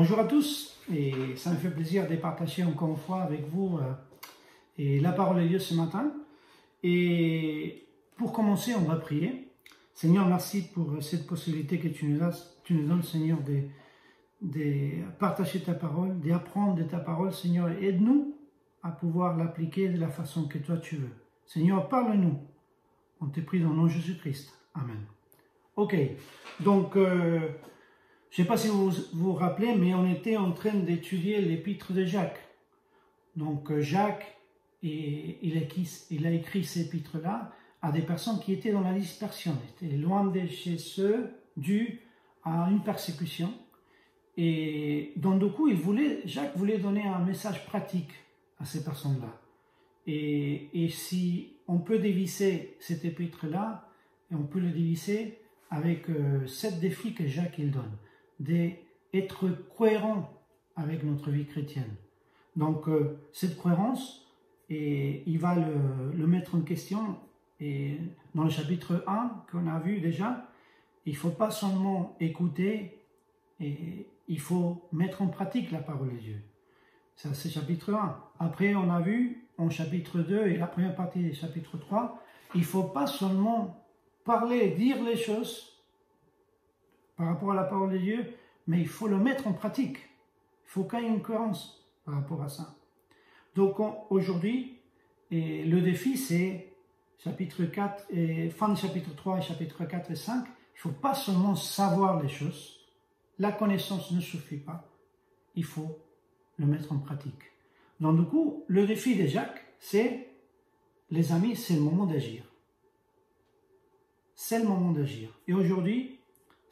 Bonjour à tous, et ça me fait plaisir de partager encore une fois avec vous et la parole de Dieu ce matin. Et pour commencer, on va prier. Seigneur, merci pour cette possibilité que tu nous donnes, Seigneur, de partager ta parole, d'apprendre de ta parole. Seigneur, aide-nous à pouvoir l'appliquer de la façon que toi tu veux. Seigneur, parle-nous. On te prie dans le nom de Jésus-Christ. Amen. Ok, donc je ne sais pas si vous vous rappelez, mais on était en train d'étudier l'épître de Jacques. Donc Jacques, il a écrit cet épître-là à des personnes qui étaient dans la dispersion, étaient loin de chez eux, dû à une persécution. Et donc du coup, Jacques voulait donner un message pratique à ces personnes-là. Et si on peut dévisser cet épître-là, et on peut le dévisser avec 7 défis que Jacques il donne, d'être cohérent avec notre vie chrétienne. Donc cette cohérence, et il va le mettre en question, et dans le chapitre 1 qu'on a vu déjà, il ne faut pas seulement écouter, et il faut mettre en pratique la parole de Dieu. Ça, c'est chapitre 1. Après, on a vu en chapitre 2 et la première partie du chapitre 3, il ne faut pas seulement parler, dire les choses par rapport à la parole de Dieu, mais il faut le mettre en pratique. Il faut qu'il y ait une cohérence par rapport à ça. Donc aujourd'hui, le défi c'est chapitre 4 et fin du chapitre 3 et chapitre 4 et 5. Il ne faut pas seulement savoir les choses. La connaissance ne suffit pas. Il faut le mettre en pratique. Donc du coup, le défi de Jacques, c'est, les amis, c'est le moment d'agir. C'est le moment d'agir. Et aujourd'hui,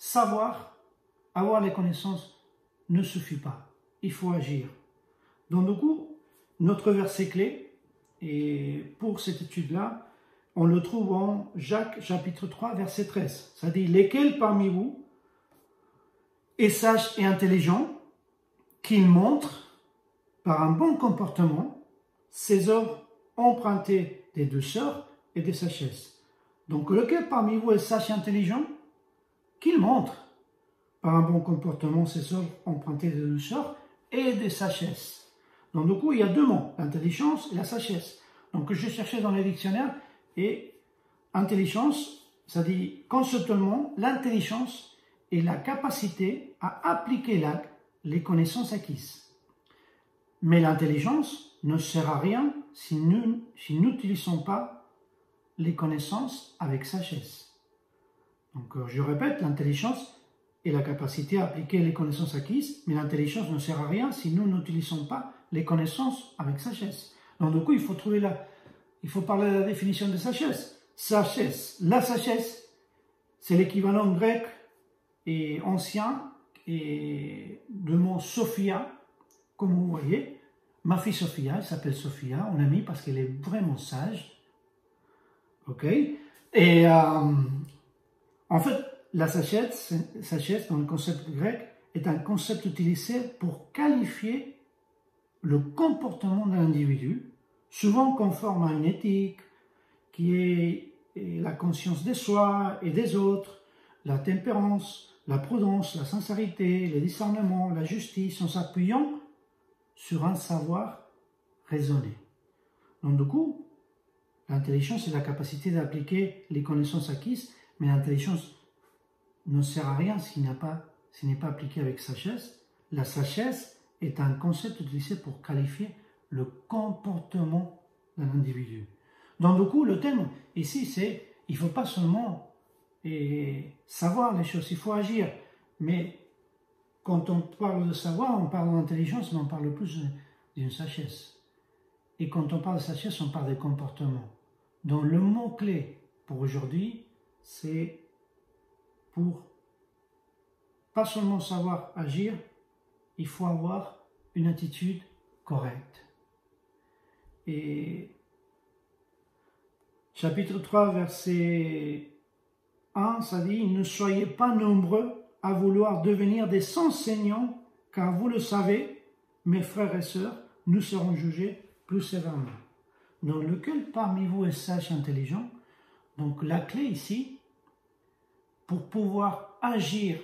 savoir, avoir les connaissances ne suffit pas. Il faut agir. Donc du coup, notre verset clé, et pour cette étude-là, on le trouve en Jacques chapitre 3, verset 13. Ça dit, lesquels parmi vous est sage et intelligent, qu'il montre par un bon comportement ses œuvres empruntées des douceurs et des sagesse. Donc lequel parmi vous est sage et intelligent, qu'il montre par un bon comportement ses œuvres empruntées de douceur et de sagesse. Donc du coup, il y a deux mots, l'intelligence et la sagesse. Donc je cherchais dans les dictionnaires, et intelligence, ça dit conceptuellement, l'intelligence est la capacité à appliquer les connaissances acquises. Mais l'intelligence ne sert à rien si nous n'utilisons pas les connaissances avec sagesse. Donc je répète, l'intelligence est la capacité à appliquer les connaissances acquises, mais l'intelligence ne sert à rien si nous n'utilisons pas les connaissances avec sagesse. Donc du coup, il faut parler de la définition de sagesse. Sagesse, la sagesse, c'est l'équivalent grec et ancien et du mot Sophia, comme vous voyez. Ma fille Sophia, elle s'appelle Sophia, on a mis parce qu'elle est vraiment sage. Ok? Et en fait, la sagesse, dans le concept grec, est un concept utilisé pour qualifier le comportement d'un individu, souvent conforme à une éthique, qui est la conscience de soi et des autres, la tempérance, la prudence, la sincérité, le discernement, la justice, en s'appuyant sur un savoir raisonné. Donc du coup, l'intelligence est la capacité d'appliquer les connaissances acquises, mais l'intelligence ne sert à rien s'il n'est pas appliqué avec sagesse. La sagesse est un concept utilisé pour qualifier le comportement d'un individu. Donc du coup, le thème ici, c'est il ne faut pas seulement savoir les choses, il faut agir. Mais quand on parle de savoir, on parle d'intelligence, mais on parle plus d'une sagesse. Et quand on parle de sagesse, on parle de comportement. Donc le mot-clé pour aujourd'hui, c'est pour pas seulement savoir agir, il faut avoir une attitude correcte. Et chapitre 3, verset 1, ça dit, ne soyez pas nombreux à vouloir devenir des enseignants, car vous le savez, mes frères et sœurs, nous serons jugés plus sévèrement. Donc lequel parmi vous est sage et intelligent? Donc la clé ici, pour pouvoir agir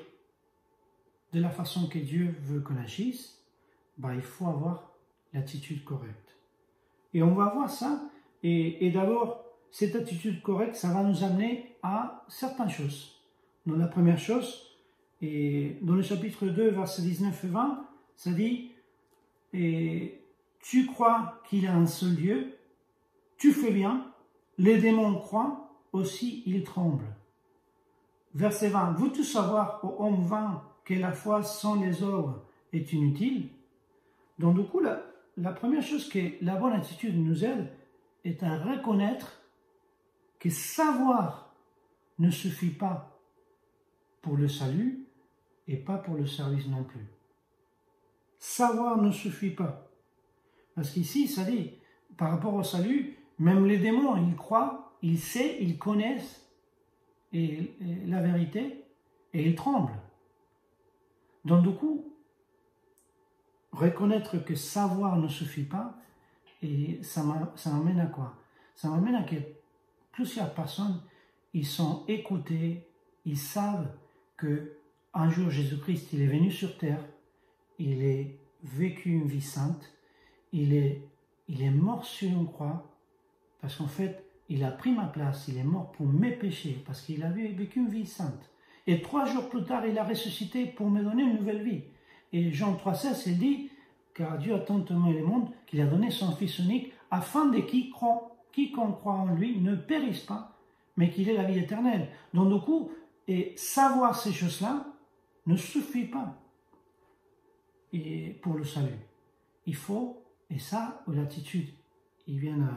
de la façon que Dieu veut qu'on agisse, il faut avoir l'attitude correcte. Et on va voir ça, et d'abord, cette attitude correcte, ça va nous amener à certaines choses. Donc la première chose, et dans le chapitre 2, versets 19 et 20, ça dit, et tu crois qu'il y a un seul Dieu, tu fais bien, les démons croient, aussi ils tremblent. Verset 20, veux-tu savoir, ô homme vain, que la foi sans les œuvres est inutile? Donc du coup, la première chose que la bonne attitude nous aide est à reconnaître que savoir ne suffit pas pour le salut et pas pour le service non plus. Savoir ne suffit pas. Parce qu'ici, ça dit, par rapport au salut, même les démons, ils croient, ils savent, ils connaissent la vérité et ils tremblent. Donc du coup, reconnaître que savoir ne suffit pas, et ça m'amène à quoi? Ça m'amène à que plusieurs personnes, ils sont écoutés, ils savent que un jour Jésus-Christ, il est venu sur terre, il a vécu une vie sainte, il est mort sur une croix, parce qu'en fait, il a pris ma place, il est mort pour mes péchés, parce qu'il avait vécu une vie sainte. Et 3 jours plus tard, il a ressuscité pour me donner une nouvelle vie. Et Jean 3,16, il dit, car Dieu a tant aimé le monde qu'il a donné son Fils unique, afin que quiconque croit en lui ne périsse pas, mais qu'il ait la vie éternelle. Donc du coup, et savoir ces choses-là ne suffit pas pour le salut. Il faut, et ça, l'attitude, ils viennent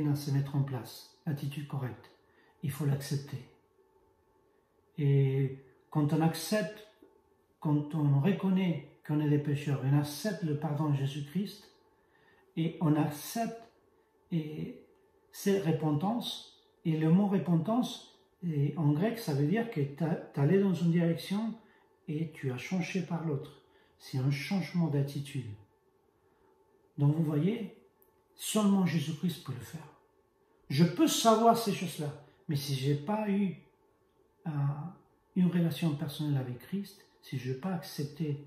à se mettre en place, l'attitude correcte. Il faut l'accepter. Et quand on accepte, quand on reconnaît qu'on est des pécheurs, on accepte le pardon de Jésus-Christ, et on accepte cette repentance, et le mot repentance, en grec, ça veut dire que tu es allé dans une direction et tu as changé par l'autre. C'est un changement d'attitude. Donc vous voyez, seulement Jésus-Christ peut le faire. Je peux savoir ces choses-là, mais si je n'ai pas eu une relation personnelle avec Christ, si je n'ai pas accepté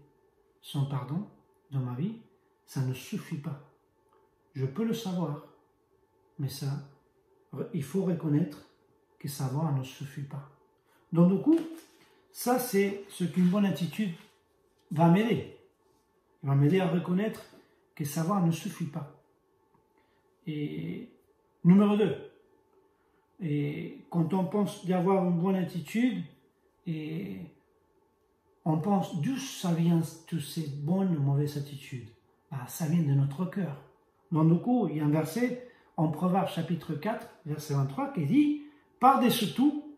son pardon dans ma vie, ça ne suffit pas. Je peux le savoir, mais ça, il faut reconnaître que savoir ne suffit pas. Donc du coup, ça c'est ce qu'une bonne attitude va m'aider. Il va m'aider à reconnaître que savoir ne suffit pas. Et numéro 2, et quand on pense d'avoir une bonne attitude, et on pense d'où ça vient toutes ces bonnes ou mauvaises attitudes. Ça vient de notre cœur. Donc du coup, il y a un verset en Proverbes chapitre 4, verset 23, qui dit « Par-dessus tout,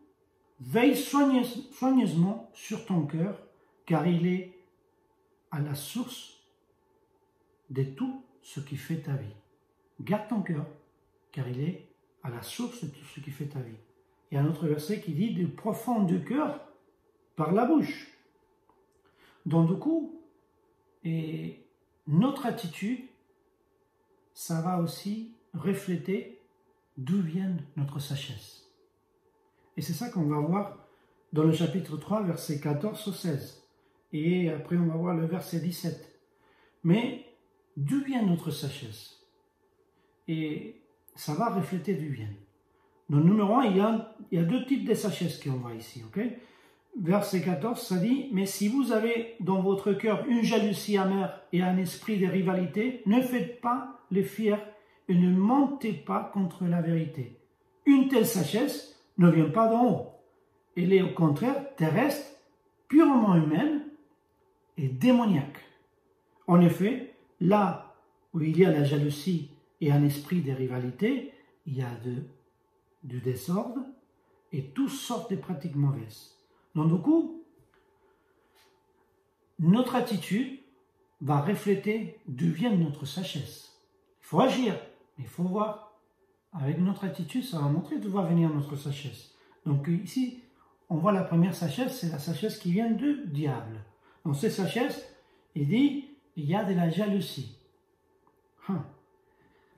veille soigneusement sur ton cœur, car il est à la source de tout ce qui fait ta vie. » Garde ton cœur, car il est à la source de tout ce qui fait ta vie. Il y a un autre verset qui dit « Du profond du cœur, par la bouche ». Donc du coup, et notre attitude, ça va aussi refléter d'où vient notre sagesse. Et c'est ça qu'on va voir dans le chapitre 3, versets 14 au 16. Et après, on va voir le verset 17. Mais d'où vient notre sagesse? Et ça va refléter d'où vient. Dans le numéro 1, il y a 2 types de sagesse qu'on voit ici. Okay? Verset 14, ça dit « Mais si vous avez dans votre cœur une jalousie amère et un esprit de rivalité, ne faites pas les fiers et ne mentez pas contre la vérité. Une telle sagesse ne vient pas d'en haut. Elle est au contraire terrestre, purement humaine et démoniaque. En effet, là où il y a la jalousie et un esprit de rivalité, il y a du désordre et toutes sortes de pratiques mauvaises. Donc du coup, notre attitude va refléter d'où vient notre sagesse. Il faut agir, mais il faut voir. Avec notre attitude, ça va montrer d'où va venir notre sagesse. Donc ici, on voit la première sagesse, c'est la sagesse qui vient du diable. Dans cette sagesse, il dit, il y a de la jalousie.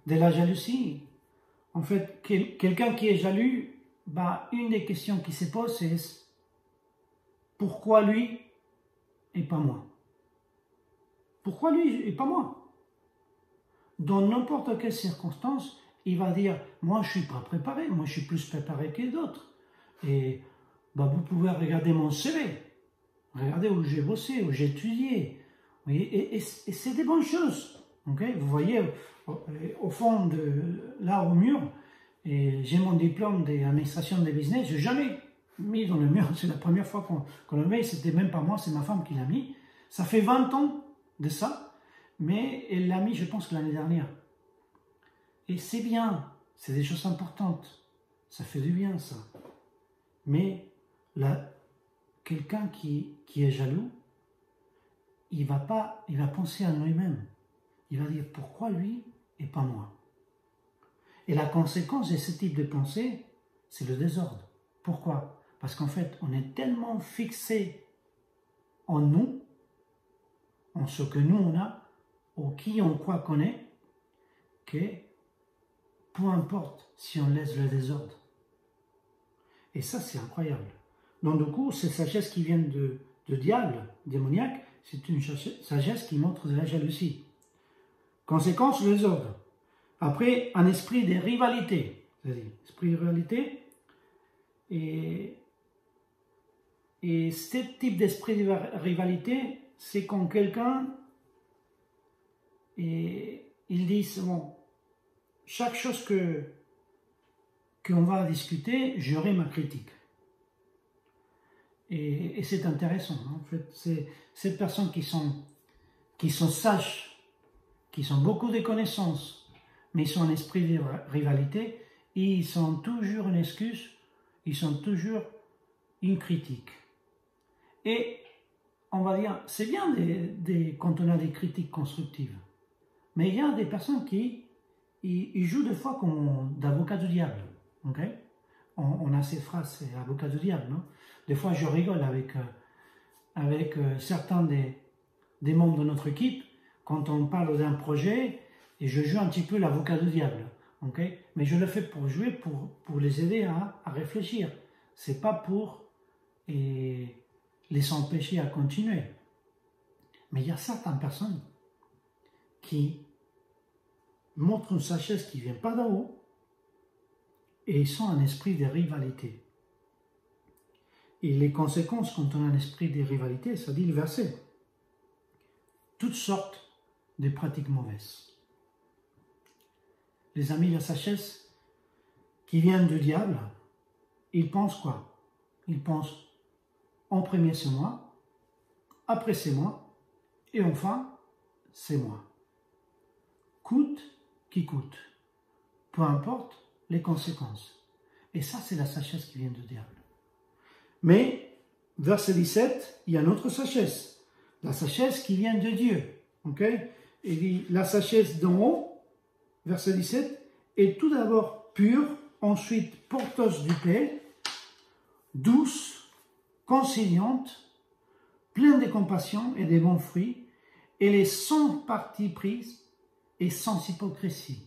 De la jalousie. En fait, quelqu'un qui est jaloux, une des questions qui se pose, c'est pourquoi lui et pas moi? Pourquoi lui et pas moi? Dans n'importe quelle circonstance, il va dire, moi je ne suis pas préparé, moi je suis plus préparé que d'autres. Et bah, vous pouvez regarder mon CV, regardez où j'ai bossé, où j'ai étudié. Et c'est des bonnes choses. Okay? Vous voyez, au fond de là au mur, j'ai mon diplôme d'administration des business, je n'ai jamais mis dans le mur, c'est la première fois qu'on le met, c'était même pas moi, c'est ma femme qui l'a mis. Ça fait 20 ans de ça, mais elle l'a mis, je pense, l'année dernière. Et c'est bien, c'est des choses importantes, ça fait du bien ça. Mais là, quelqu'un qui est jaloux, il va penser à lui-même. Il va dire pourquoi lui et pas moi. Et la conséquence de ce type de pensée, c'est le désordre. Pourquoi? Parce qu'en fait, on est tellement fixé en nous, en ce que nous on a, ou qui on croit qu'on est, que peu importe si on laisse le désordre. Et ça, c'est incroyable. Donc du coup, cette sagesse qui vient de diable, démoniaque, c'est une sagesse qui montre de la jalousie. Conséquence, le désordre. Après, un esprit de rivalité. C'est-à-dire, esprit de rivalité. Et ce type d'esprit de rivalité, c'est quand quelqu'un, il dit, bon, chaque chose qu'on va discuter, j'aurai ma critique. Et c'est intéressant. En fait, c'est ces personnes qui sont sages, qui ont beaucoup de connaissances, mais ils sont en esprit de rivalité, ils sont toujours une excuse, ils sont toujours une critique. Et on va dire, c'est bien quand on a des critiques constructives, mais il y a des personnes qui ils jouent des fois comme d'avocat du diable. Okay? On a cette phrase, c'est avocat du diable. Non? Des fois, je rigole avec certains des membres de notre équipe quand on parle d'un projet et je joue un petit peu l'avocat du diable. Okay? Mais je le fais pour jouer, pour les aider à réfléchir. C'est pas pour les empêcher à continuer. Mais il y a certaines personnes qui montrent une sagesse qui ne vient pas d'en haut et ils sont un esprit de rivalité. Et les conséquences quand on a un esprit de rivalité, ça dit le verset. Toutes sortes de pratiques mauvaises. Les amis, la sagesse qui vient du diable, ils pensent quoi? Ils pensent en premier c'est moi, après c'est moi, et enfin c'est moi. Coûte qui coûte, peu importe les conséquences. Et ça, c'est la sagesse qui vient du diable. Mais, verset 17, il y a une autre sagesse. La sagesse qui vient de Dieu. Okay? Il dit, la sagesse d'en haut, verset 17, est tout d'abord pure, ensuite porteuse de paix, douce, conciliante, pleine de compassion et de bons fruits, elle est sans parti prise et sans hypocrisie.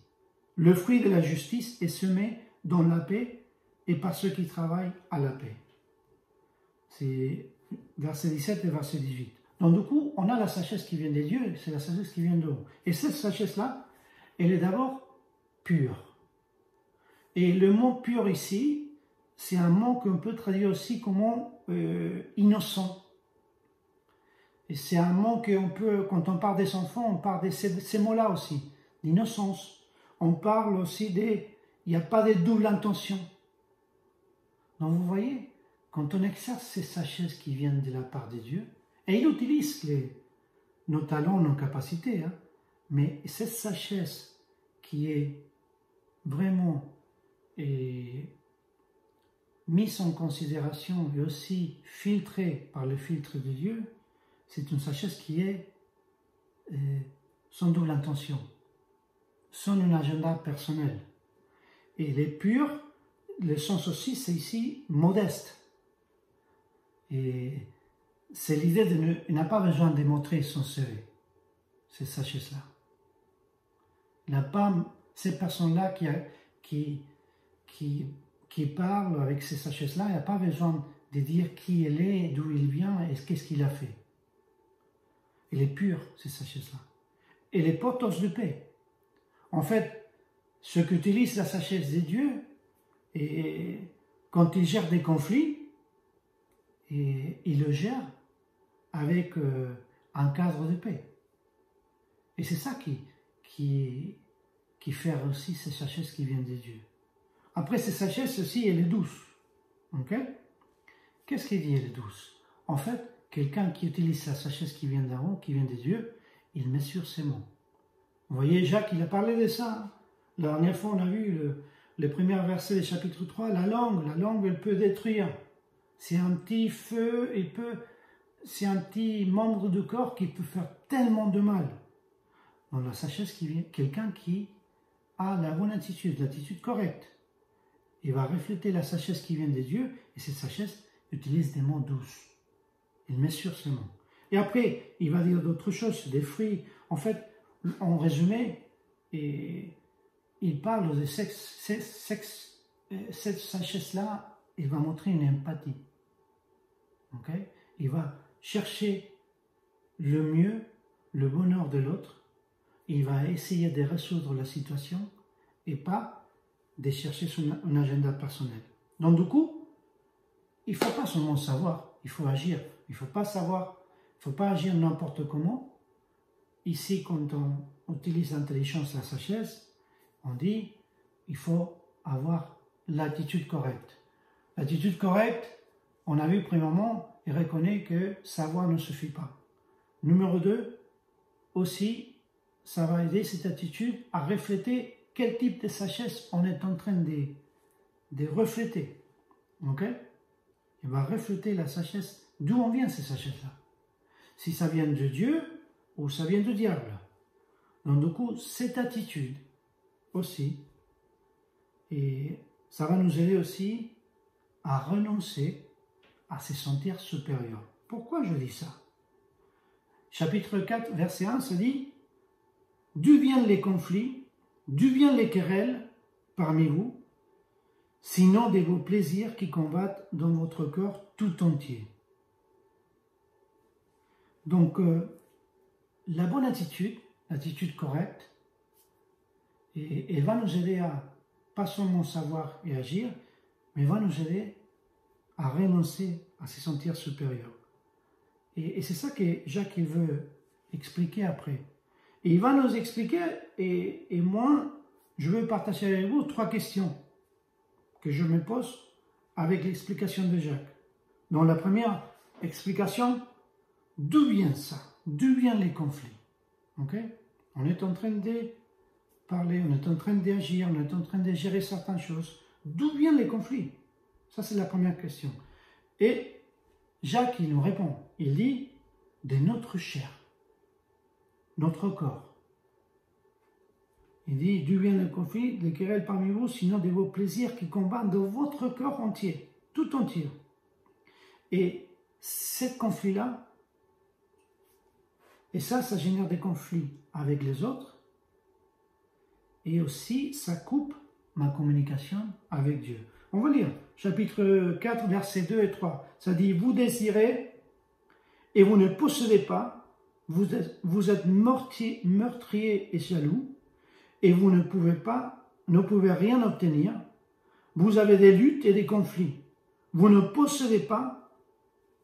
Le fruit de la justice est semé dans la paix et par ceux qui travaillent à la paix. C'est verset 17 et verset 18. Donc du coup, on a la sagesse qui vient des dieux, c'est la sagesse qui vient de haut. Et cette sagesse-là, elle est d'abord pure. Et le mot pur ici, c'est un mot qu'on peut traduire aussi comme innocent. Et c'est un mot qu'on peut, quand on parle des enfants, on parle de ces mots-là aussi, d'innocence. On parle aussi il n'y a pas de double intention. Donc vous voyez, quand on exerce ces sagesse qui viennent de la part de Dieu, et il utilise nos talents, nos capacités, hein, mais cette sagesse qui est vraiment mise en considération et aussi filtrée par le filtre de Dieu, c'est une sagesse qui est sans double intention, sans un agenda personnel. Et les purs, le sens aussi, c'est ici modeste. Et c'est l'idée il n'a pas besoin de montrer son CV, cette sagesse-là. Il n'a pas ces personnes-là qui parlent avec ces sagesse-là, il n'a pas besoin de dire qui elle est, d'où il vient et qu'est-ce qu'il a fait. Elle est pure, cette sagesse-là. Elle est porteuse de paix. En fait, ce qu'utilise la sagesse de Dieu, et quand il gère des conflits, et il le gère avec un cadre de paix. Et c'est ça qui fait aussi cette sagesse qui vient de Dieu. Après, cette sagesse aussi, elle est douce. Ok? Qu'est-ce qu'il dit, elle est douce? En fait, quelqu'un qui utilise la sagesse qui vient d'en haut, qui vient de Dieu, il mesure ses mots. Vous voyez, Jacques, il a parlé de ça. La dernière fois, on a vu les premiers versets du chapitre 3. La langue, elle peut détruire. C'est un petit feu, c'est un petit membre du corps qui peut faire tellement de mal. Donc la sagesse qui vient, quelqu'un qui a la bonne attitude, l'attitude correcte, il va refléter la sagesse qui vient de Dieu, et cette sagesse utilise des mots douces. Il mesure ses mots. Et après, il va dire d'autres choses, des fruits. En fait, en résumé, il parle de cette sagesse-là, il va montrer une empathie. Okay? Il va chercher le mieux, le bonheur de l'autre. Il va essayer de résoudre la situation et pas de chercher un agenda personnel. Donc du coup, il ne faut pas seulement savoir, il faut agir. Il ne faut pas savoir, il ne faut pas agir n'importe comment. Ici, quand on utilise l'intelligence, la sagesse, on dit il faut avoir l'attitude correcte. L'attitude correcte, on a vu premièrement, il reconnaît que savoir ne suffit pas. Numéro 2, aussi, ça va aider cette attitude à refléter quel type de sagesse on est en train de refléter. Ok? Il va refléter la sagesse, d'où on vient ces sagesses-là. Si ça vient de Dieu ou ça vient du diable. Donc du coup, cette attitude aussi, et ça va nous aider aussi à renoncer à se sentir supérieur. Pourquoi je dis ça? Chapitre 4, verset 1, ça dit « D'où viennent les conflits, d'où viennent les querelles parmi vous, sinon de vos plaisirs qui combattent dans votre corps tout entier. » Donc, la bonne attitude, l'attitude correcte, et elle va nous aider à pas seulement savoir et agir, mais va nous aider à renoncer à se sentir supérieur. Et c'est ça que Jacques il veut expliquer après. Et il va nous expliquer, et moi, je veux partager avec vous 3 questions que je me pose avec l'explication de Jacques. Donc la première explication, d'où vient ça? D'où viennent les conflits? Okay? On est en train de parler, on est en train d'agir, on est en train de gérer certaines choses. D'où viennent les conflits? Ça, c'est la première question. Et Jacques, il nous répond. Il dit, de notre chair, notre corps. Il dit, d'où viennent les conflits, les querelles parmi vous, sinon de vos plaisirs qui combattent de votre corps entier, tout entier. Et ces conflits-là, et ça génère des conflits avec les autres, et aussi, ça coupe ma communication avec Dieu. On va lire, chapitre 4, versets 2 et 3. Ça dit, vous désirez et vous ne possédez pas, vous êtes meurtrier et jaloux, et vous ne pouvez rien obtenir. Vous avez des luttes et des conflits. Vous ne possédez pas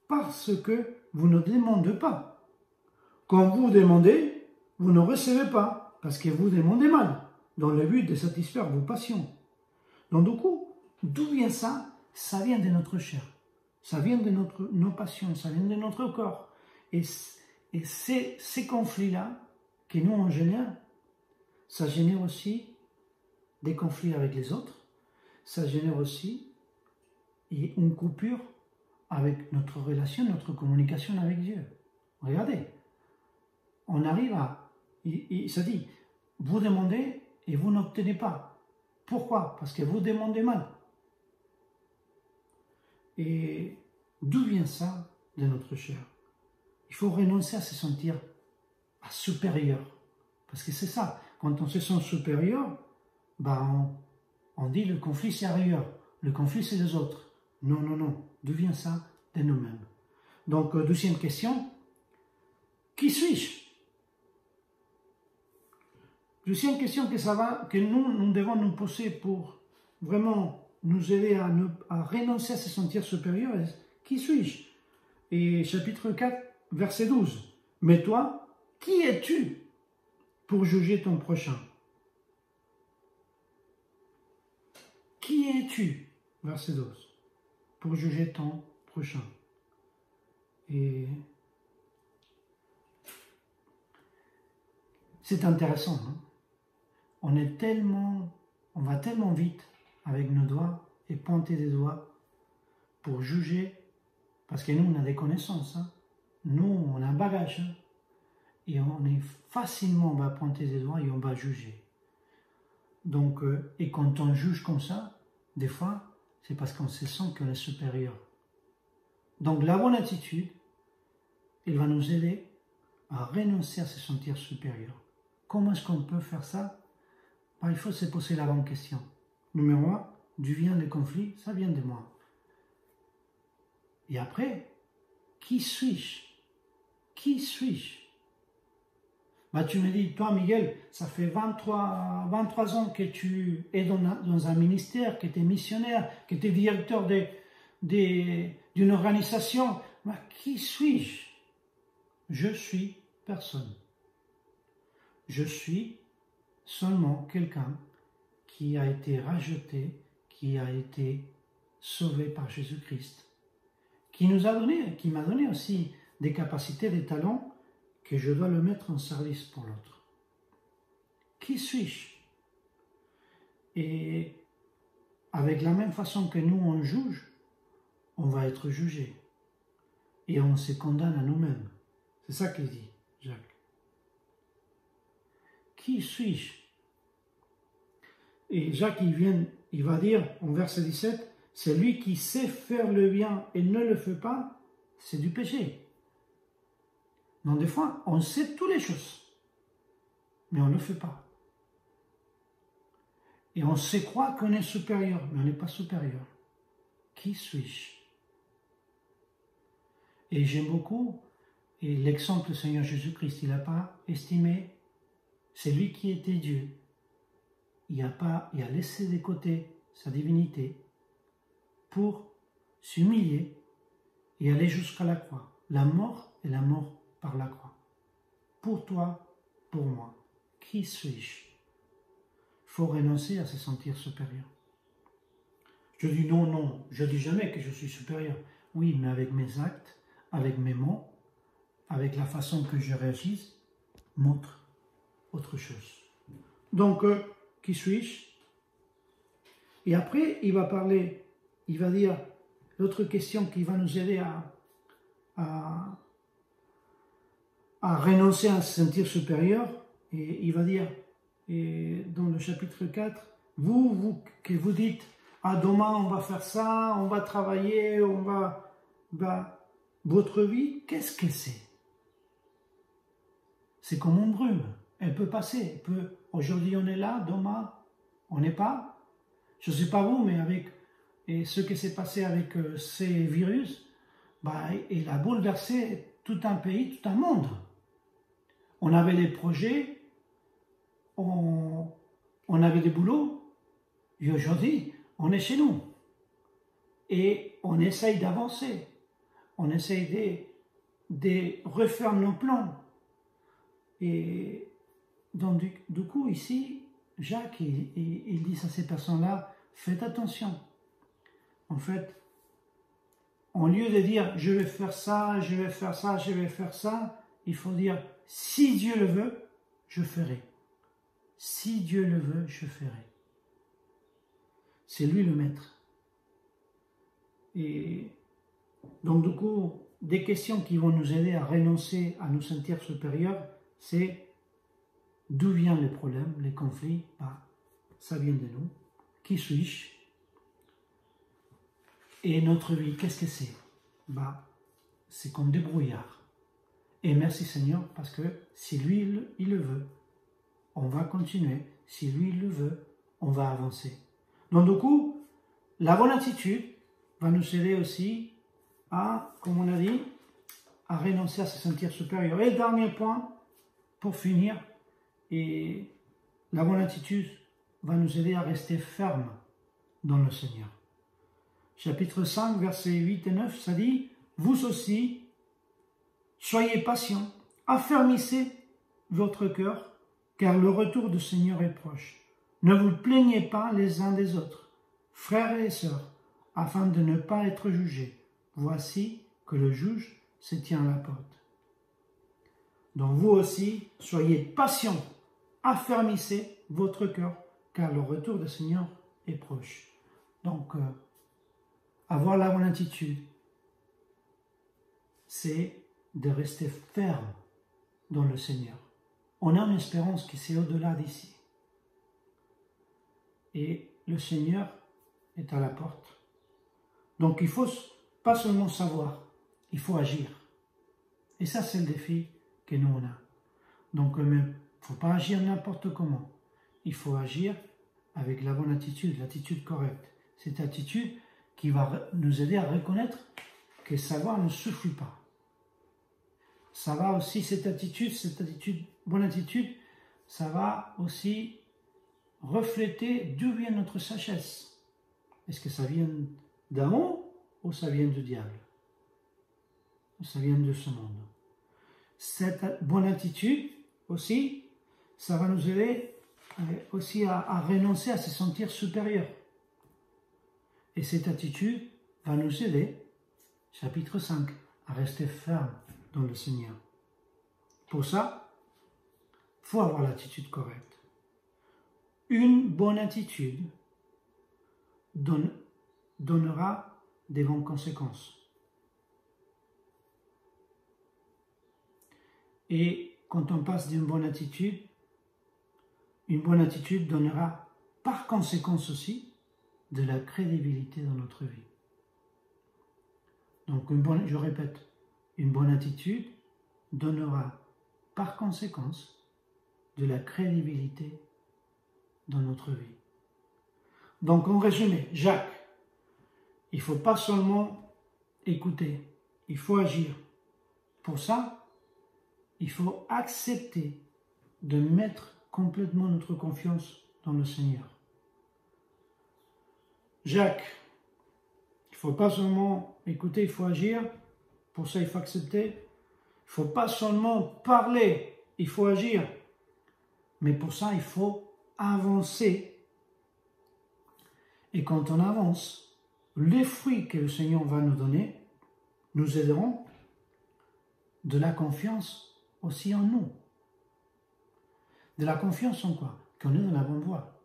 parce que vous ne demandez pas. Quand vous demandez, vous ne recevez pas parce que vous demandez mal, dans le but de satisfaire vos passions. Donc du coup, d'où vient ça? Ça vient de notre chair. Ça vient de nos passions, ça vient de notre corps. Et ces conflits-là, que nous on génère, ça génère aussi des conflits avec les autres. Ça génère aussi une coupure avec notre relation, notre communication avec Dieu. Regardez, on arrive à... ça dit, vous demandez et vous n'obtenez pas. Pourquoi? Parce que vous demandez mal. Et d'où vient ça de notre chair? Il faut renoncer à se sentir supérieur. Parce que c'est ça, quand on se sent supérieur, on dit le conflit c'est ailleurs, le conflit c'est les autres. Non, non, non. D'où vient ça? De nous-mêmes. Donc, deuxième question, qui suis-je? Deuxième question que nous devons nous poser pour vraiment nous aider à renoncer à se sentir supérieur. Qui suis-je? Et chapitre 4, verset 12. Mais toi, qui es-tu pour juger ton prochain? Qui es-tu? Verset 12. Pour juger ton prochain. Et c'est intéressant. Hein? On va tellement vite avec nos doigts et pointer des doigts pour juger, parce que nous, on a des connaissances. Hein? Nous, on a un bagage. Hein? Et on va pointer des doigts et on va juger. Donc, et quand on juge comme ça, des fois, c'est parce qu'on se sent qu'on est supérieur. Donc, la bonne attitude, elle va nous aider à renoncer à se sentir supérieur. Comment est-ce qu'on peut faire ça? Il faut se poser la bonne question. Numéro 1, d'où vient le conflit? Ça vient de moi. Et après, qui suis-je? Qui suis-je? Tu me dis, toi Miguel, ça fait 23 ans que tu es dans un ministère, que tu es missionnaire, que tu es directeur d'une organisation. Qui suis-je? Je suis personne. Je suis seulement quelqu'un qui a été racheté, qui a été sauvé par Jésus-Christ, qui m'a donné aussi des capacités, des talents que je dois le mettre en service pour l'autre. Qui suis-je? Et avec la même façon que nous on juge, on va être jugé. Et on se condamne à nous-mêmes. C'est ça qu'il dit, Jacques. Qui suis-je? Et Jacques, il va dire en verset 17, celui qui sait faire le bien et ne le fait pas, c'est du péché. Donc des fois, on sait toutes les choses, mais on ne le fait pas. Et on se croit qu'on est supérieur, mais on n'est pas supérieur. Qui suis-je? Et j'aime beaucoup et l'exemple du Seigneur Jésus-Christ. Il n'a pas estimé, c'est lui qui était Dieu. Il a laissé de côté sa divinité pour s'humilier et aller jusqu'à la croix. La mort est la mort par la croix. Pour toi, pour moi, qui suis-je? Il faut renoncer à se sentir supérieur. Je dis non, je dis jamais que je suis supérieur. Oui, mais avec mes actes, avec mes mots, avec la façon que je réagisse, montre autre chose. Donc, qui suis-je? Et après, il va dire l'autre question qui va nous aider à renoncer à se sentir supérieur. Et il va dire, dans le chapitre 4, vous que vous dites, demain on va faire ça, on va travailler, votre vie, qu'est-ce que c'est? C'est comme une brume, elle peut passer, aujourd'hui on est là, demain on n'est pas. Je ne sais pas vous, mais avec ce qui s'est passé avec ces virus, il a bouleversé tout un pays, tout un monde. On avait des projets, on avait des boulots, et aujourd'hui, on est chez nous. Et on essaye d'avancer. On essaye de refaire nos plans. Et donc, du coup, ici, Jacques, il dit à ces personnes-là, faites attention. En fait, au lieu de dire, je vais faire ça, je vais faire ça, je vais faire ça, il faut dire, si Dieu le veut, je ferai. Si Dieu le veut, je ferai. C'est lui le maître. Et donc, du coup, des questions qui vont nous aider à renoncer à nous sentir supérieurs, c'est d'où vient le problème, les conflits? Ça vient de nous. Qui suis-je? Et notre vie, qu'est-ce que c'est? C'est comme des brouillards. Et merci Seigneur, parce que si lui, il le veut, on va continuer. Si lui, il le veut, on va avancer. Donc du coup, la bonne attitude va nous aider aussi comme on a dit, à renoncer à se sentir supérieur. Et le dernier point, pour finir, et la bonne attitude va nous aider à rester ferme dans le Seigneur. Chapitre 5, versets 8 et 9, ça dit, « Vous aussi, soyez patients, affermissez votre cœur, car le retour du Seigneur est proche. Ne vous plaignez pas les uns des autres, frères et sœurs, afin de ne pas être jugés. Voici que le juge se tient à la porte. » Donc vous aussi, soyez patients, affermissez votre cœur, car le retour du Seigneur est proche. Donc, avoir la bonne attitude, c'est de rester ferme dans le Seigneur. On a une espérance qui c'est au-delà d'ici. Et le Seigneur est à la porte. Donc il faut pas seulement savoir, il faut agir. Et ça, c'est le défi que nous on a. Donc il ne faut pas agir n'importe comment. Il faut agir avec la bonne attitude, l'attitude correcte. Cette attitude qui va nous aider à reconnaître que savoir ne suffit pas. Ça va aussi, cette attitude, bonne attitude, ça va aussi refléter d'où vient notre sagesse. Est-ce que ça vient d'en haut ou ça vient du diable? Ou ça vient de ce monde? Cette bonne attitude aussi, ça va nous aider aussi à renoncer à se sentir supérieur. Et cette attitude va nous aider, chapitre 5, à rester ferme dans le Seigneur. Pour ça, il faut avoir l'attitude correcte. Une bonne attitude donnera des bonnes conséquences. Et quand on passe d'une bonne attitude, une bonne attitude donnera par conséquence aussi de la crédibilité dans notre vie. Donc, je répète, une bonne attitude donnera par conséquence de la crédibilité dans notre vie. Donc, en résumé, Jacques, il ne faut pas seulement écouter, il faut agir. Pour ça, il faut accepter de mettre complètement notre confiance dans le Seigneur. Jacques, il ne faut pas seulement écouter, il faut agir. Pour ça, il faut accepter. Il ne faut pas seulement parler, il faut agir. Mais pour ça, il faut avancer. Et quand on avance, les fruits que le Seigneur va nous donner nous aideront de la confiance aussi en nous. De la confiance en quoi? Qu'on est dans la bonne voie.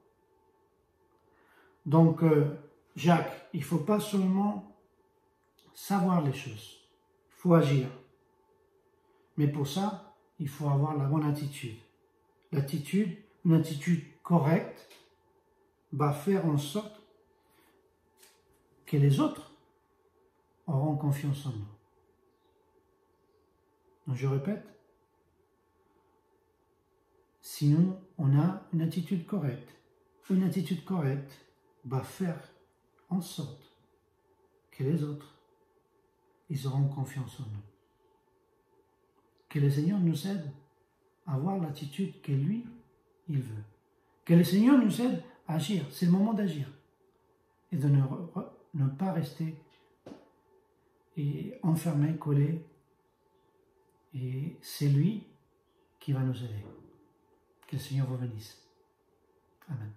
Donc, Jacques, il ne faut pas seulement savoir les choses, il faut agir. Mais pour ça, il faut avoir la bonne attitude. Une attitude correcte va faire en sorte que les autres auront confiance en nous. Donc je répète, si nous, on a une attitude correcte va faire en sorte que les autres, ils auront confiance en nous. Que le Seigneur nous aide à avoir l'attitude que lui, il veut. Que le Seigneur nous aide à agir. C'est le moment d'agir. Et de ne pas rester enfermé, collé. Et c'est lui qui va nous aider. Que le Seigneur vous bénisse. Amen.